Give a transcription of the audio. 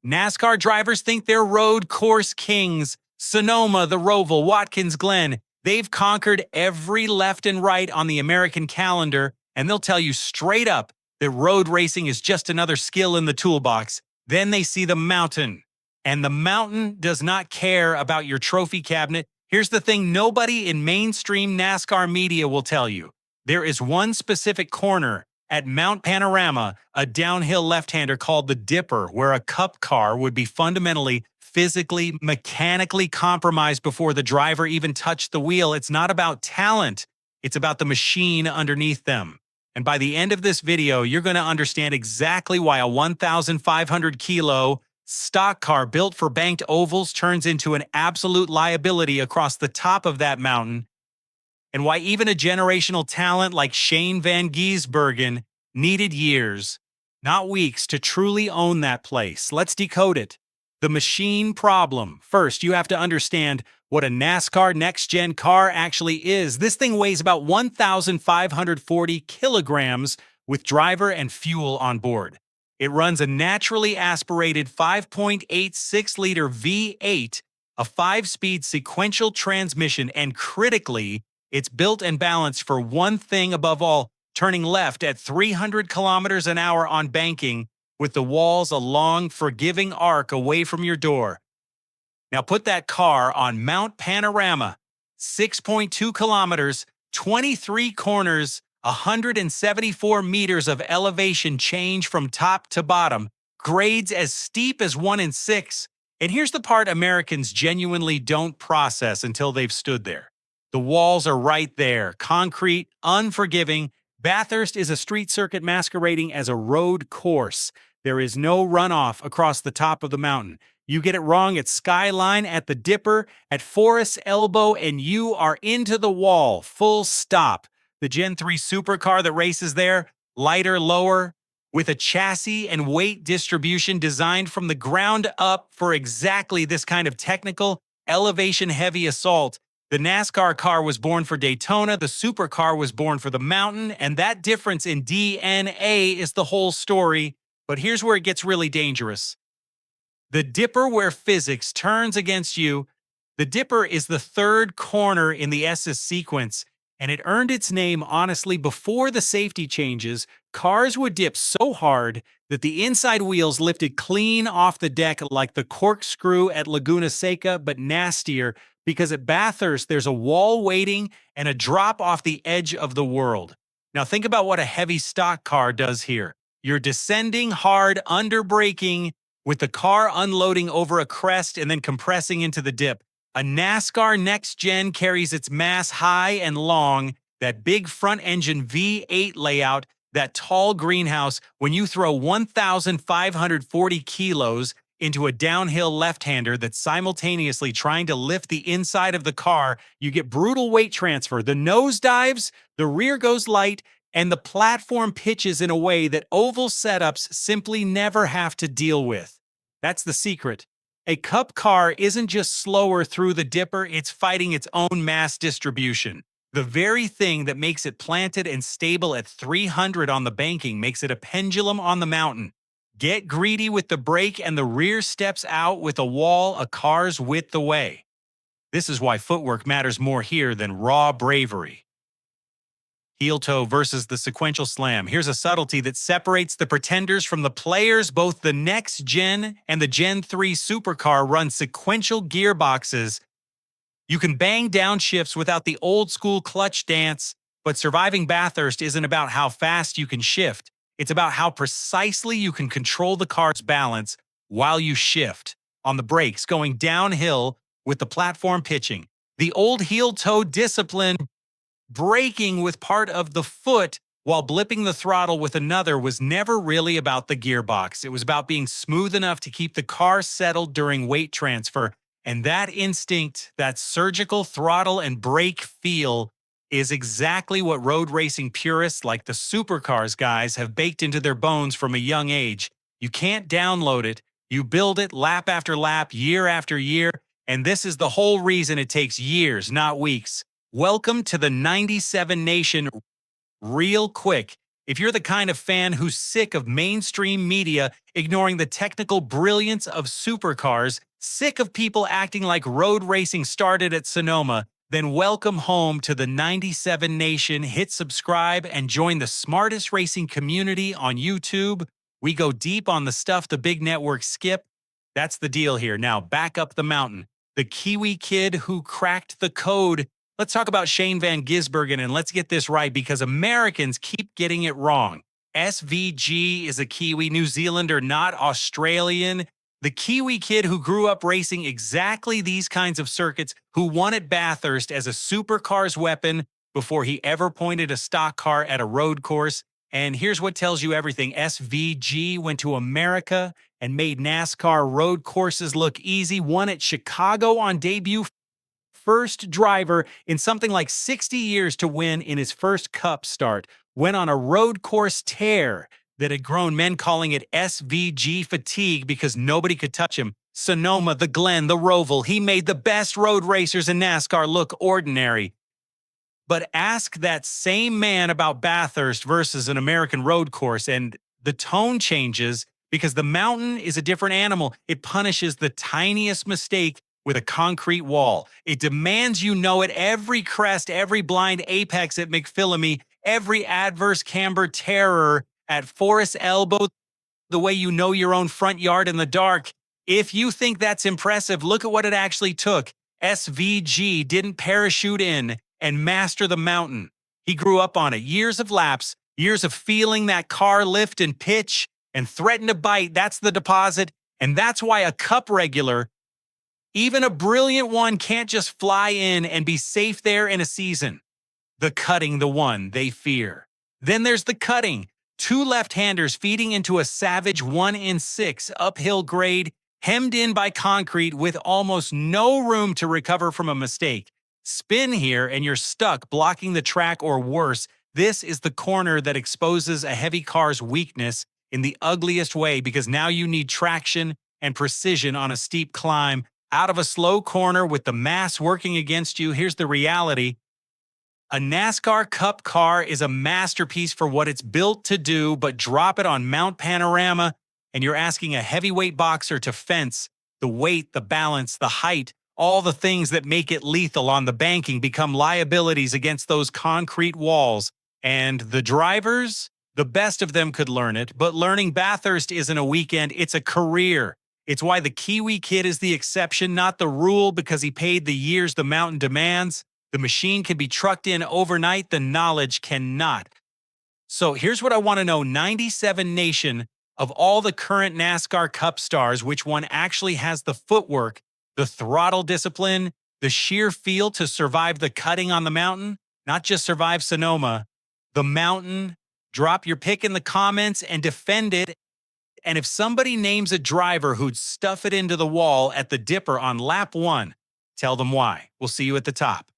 NASCAR drivers think they're road course kings. Sonoma, the Roval, Watkins Glen, they've conquered every left and right on the American calendar, and they'll tell you straight up that road racing is just another skill in the toolbox. Then they see the mountain, and the mountain does not care about your trophy cabinet. Here's the thing nobody in mainstream NASCAR media will tell you. There is one specific corner at Mount Panorama, a downhill left-hander called the Dipper, where a cup car would be fundamentally, physically, mechanically compromised before the driver even touched the wheel. It's not about talent. It's about the machine underneath them. And by the end of this video, you're going to understand exactly why a 1,500-kilo stock car built for banked ovals turns into an absolute liability across the top of that mountain, and why even a generational talent like Shane Van Gisbergen needed years, not weeks, to truly own that place. Let's decode it. The machine problem. First, you have to understand what a NASCAR Next-Gen car actually is. This thing weighs about 1,540 kilograms with driver and fuel on board. It runs a naturally aspirated 5.86-liter V8, a 5-speed sequential transmission, and critically, it's built and balanced for one thing above all, turning left at 300 kilometers an hour on banking, with the walls a long, forgiving arc away from your door. Now put that car on Mount Panorama, 6.2 kilometers, 23 corners, 174 meters of elevation change from top to bottom, grades as steep as 1 in 6. And here's the part Americans genuinely don't process until they've stood there. The walls are right there, concrete, unforgiving. Bathurst is a street circuit masquerading as a road course. There is no runoff across the top of the mountain. You get it wrong at Skyline, at the Dipper, at Forest's Elbow, and you are into the wall, full stop. The Gen 3 supercar that races there, lighter, lower, with a chassis and weight distribution designed from the ground up for exactly this kind of technical, elevation-heavy assault. The NASCAR car was born for Daytona, the supercar was born for the mountain, and that difference in DNA is the whole story. But here's where it gets really dangerous. The Dipper, where physics turns against you. The Dipper is the third corner in the S's sequence, and it earned its name, honestly, before the safety changes. Cars would dip so hard that the inside wheels lifted clean off the deck like the corkscrew at Laguna Seca, but nastier, because at Bathurst there's a wall waiting and a drop off the edge of the world. Now think about what a heavy stock car does here. You're descending hard, under-braking, with the car unloading over a crest and then compressing into the dip. A NASCAR Next-Gen carries its mass high and long, that big front-engine V8 layout, that tall greenhouse. When you throw 1,540 kilos into a downhill left-hander that's simultaneously trying to lift the inside of the car, you get brutal weight transfer. The nose dives, the rear goes light, and the platform pitches in a way that oval setups simply never have to deal with. That's the secret. A cup car isn't just slower through the Dipper, it's fighting its own mass distribution. The very thing that makes it planted and stable at 300 on the banking makes it a pendulum on the mountain. Get greedy with the brake and the rear steps out with a wall a car's width away. This is why footwork matters more here than raw bravery. Heel toe versus the sequential slam. Here's a subtlety that separates the pretenders from the players. Both the Next-Gen and the Gen 3 supercar run sequential gearboxes. You can bang downshifts without the old-school clutch dance, but surviving Bathurst isn't about how fast you can shift. It's about how precisely you can control the car's balance while you shift. On the brakes, going downhill with the platform pitching. The old heel-toe discipline, braking with part of the foot while blipping the throttle with another, was never really about the gearbox. It was about being smooth enough to keep the car settled during weight transfer. And that instinct, that surgical throttle and brake feel, is exactly what road racing purists like the Supercars guys have baked into their bones from a young age. You can't download it. You build it lap after lap, year after year, and this is the whole reason it takes years, not weeks. Welcome to the 97 Nation. Real quick, If you're the kind of fan who's sick of mainstream media ignoring the technical brilliance of supercars, sick of people acting like road racing started at Sonoma, then welcome home to the 97 Nation. Hit subscribe and join the smartest racing community on YouTube. We go deep on the stuff the big networks skip. That's the deal here. Now, back up the mountain. The Kiwi kid who cracked the code. Let's talk about Shane Van Gisbergen, and let's get this right because Americans keep getting it wrong. SVG is a Kiwi, New Zealander, not Australian. The Kiwi kid who grew up racing exactly these kinds of circuits, who won at Bathurst as a supercars weapon before he ever pointed a stock car at a road course. And here's what tells you everything. SVG went to America and made NASCAR road courses look easy, won at Chicago on debut, first driver in something like 60 years to win in his first Cup start, went on a road course tear that had grown men calling it SVG fatigue because nobody could touch him. Sonoma, the Glen, the Roval, he made the best road racers in NASCAR look ordinary. But ask that same man about Bathurst versus an American road course, and the tone changes because the mountain is a different animal. It punishes the tiniest mistake with a concrete wall. It demands you know it every crest, every blind apex at McPhillamy, every adverse camber terror at Forest Elbow, the way you know your own front yard in the dark. If you think that's impressive, look at what it actually took. SVG didn't parachute in and master the mountain. He grew up on it. Years of laps, years of feeling that car lift and pitch and threaten to bite. That's the deposit. And that's why a Cup regular, even a brilliant one, can't just fly in and be safe there in a season. The cutting, the one they fear. Then there's the cutting. Two left-handers feeding into a savage 1-in-6 uphill grade, hemmed in by concrete with almost no room to recover from a mistake. Spin here and you're stuck blocking the track, or worse. This is the corner that exposes a heavy car's weakness in the ugliest way, because now you need traction and precision on a steep climb out of a slow corner with the mass working against you. Here's the reality. A NASCAR Cup car is a masterpiece for what it's built to do, but drop it on Mount Panorama and you're asking a heavyweight boxer to fence. The weight, the balance, the height, all the things that make it lethal on the banking become liabilities against those concrete walls. And the drivers, the best of them could learn it, but learning Bathurst isn't a weekend, it's a career. It's why the Kiwi kid is the exception, not the rule, because he paid the years the mountain demands. The machine can be trucked in overnight, the knowledge cannot. So here's what I want to know. 97 Nation, of all the current NASCAR Cup stars, which one actually has the footwork, the throttle discipline, the sheer feel to survive the cutting on the mountain? Not just survive Sonoma, the mountain. Drop your pick in the comments and defend it. And if somebody names a driver who'd stuff it into the wall at the Dipper on lap 1, tell them why. We'll see you at the top.